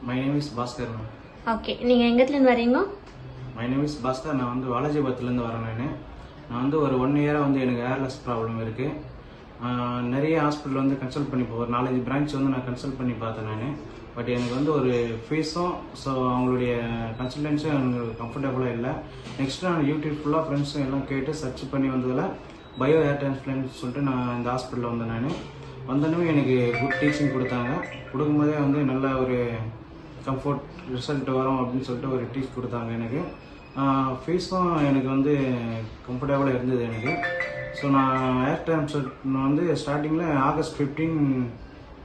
My name is Bhaskar. Okay, நீங்க எங்கத்துல இருந்து வரீங்க? My name is Bhaskar. நான் வந்து வாலாஜிபத்துல இருந்து வரேன். நான் வந்து ஒரு 1 இயரா வந்து எனக்கு ஏர்லெஸ் ப்ராப்ளம் இருக்கு. நிறைய ஹாஸ்பிட்டல் வந்து கன்சல்ட் பண்ணி ஒரு 4-5 பிரான்ச் வந்து நான் கன்சல்ட் பண்ணி பார்த்தேன் நான். பட் எனக்கு வந்து ஒரு ஃபீஸும் ஸோ அவங்களுடைய கன்சல்டன்ஸும் எனக்கு கம்ஃபர்டபுளாக இல்லை. நெக்ஸ்ட் நான் யூடியூப் ஃபுல்லாக ஃப்ரெண்ட்ஸும் எல்லாம் கேட்டு சர்ச் பண்ணி வந்ததில் பயோ ஏர் டிரான்ஸ்பிளான்ட் சொல்லிட்டு நான் இந்த ஹாஸ்பிட்டலில் வந்தேன். நான் வந்தோடனே எனக்கு குட் டீச்சிங் கொடுத்தாங்க. கொடுக்கும்போதே வந்து நல்ல ஒரு கம்ஃபர்ட் ரிசல்ட் வரும் அப்படின்னு சொல்லிட்டு ஒரு டீச் கொடுத்தாங்க எனக்கு. ஃபீஸும் எனக்கு வந்து கம்ஃபர்டபுளாக இருந்தது எனக்கு. ஸோ நான் ஏர் டிரான்ஸ்பிளான்ட் வந்து ஸ்டார்டிங்கில் August 15,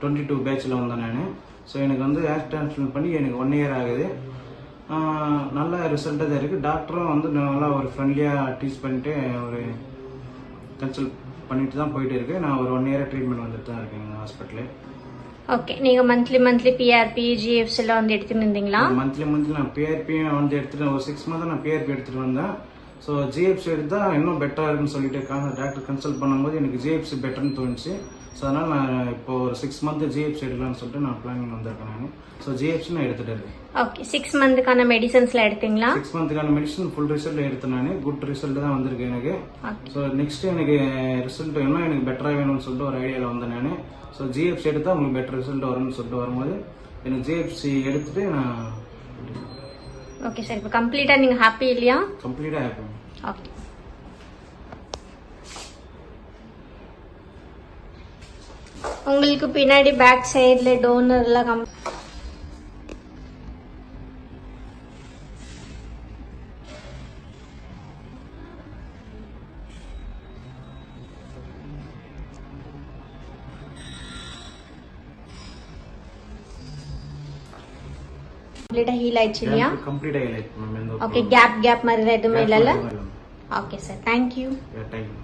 22 பேட்சில் வந்தேன் நான். ஸோ எனக்கு வந்து ஏர் டிரான்ஸ்பிளான்ட் பண்ணி எனக்கு 1 இயர் ஆகுது. நல்ல ரிசல்ட்டாக தான் இருக்குது. டாக்டரும் வந்து நல்லா ஒரு ஃப்ரெண்ட்லியாக டீச் பண்ணிட்டு ஒரு கன்சல்ட் பண்ணிட்டு தான் போயிட்டு இருக்கு. நான் ஒரு 1 இயராக ட்ரீட்மெண்ட் வந்துட்டு தான் இருக்கேன் இந்த ஹாஸ்பிட்டலில். ஓகே, நீங்க மந்த்லி பிஆர்பி ஜிஎஃப்ஸ் எல்லாம் வந்து எடுத்துட்டு இருந்தீங்களா? மந்த்லி நான் பிஆர்பி வந்து எடுத்துட்டு ஒரு 6 மந்த் நான் பிஆர்பி எடுத்துட்டு வந்தேன். ஸோ ஜிஎஃப்சி எடுத்தா இன்னும் பெட்டரா இருக்குன்னு சொல்லிட்டு டாக்டர் கன்சல்ட் பண்ணும்போது எனக்கு ஜிஎஃப்சி பெட்டர்னு தோணுச்சு. ஸோ அதனால நான் இப்போ ஒரு 6 மந்த் ஜிஎஃப்சி எடுக்கலாம்னு சொல்லிட்டு நான் பிளானிங் வந்திருக்கேன் நான். ஸோ ஜிஎஃப்சி நான் எடுத்துட்டு இருக்கேன். ஓகே, 6 மந்த்துக்கான மெடிசன்ஸ்லாம் எடுத்தீங்களா? 6 மந்த்துக்கான மெடிசன் ஃபுல் ரிசல்ட் எடுத்தேன் நான். குட் ரிசல்ட் தான் வந்திருக்கு எனக்கு. ஸோ நெக்ஸ்ட் எனக்கு ரிசல்ட் இன்னும் எனக்கு பெட்டரா வேணும்னு சொல்லிட்டு ஒரு ஐடியாவில் வந்தேன் நான். ஸோ ஜிஎஃப்சி எடுத்தா உங்களுக்கு பெட்டர் ரிசல்ட் வரும்னு சொல்லிட்டு வரும்போது எனக்கு ஜிஎஃப்சி எடுத்துட்டு நான். ஓகே சார், இப்போ கம்ப்ளீட்டா நீங்க ஹாப்பி இல்லையா? கம்ப்ளீட்டா ஹாப்பி. ஓகே, உங்களுக்கு பின்னாடி பேக் சைடுல டோனர் எல்லாம் கம்ப்ளீட்டா ஹீல் ஆயிடுச்சு இல்லையா? கம்ப்ளீட்டா ஹீல் ஆயிடுச்சு மேம். ஓகே, கேப் மாதிரி எதுவுமே இல்லைல்ல? Okay sir, thank you. தேங்க்யூ.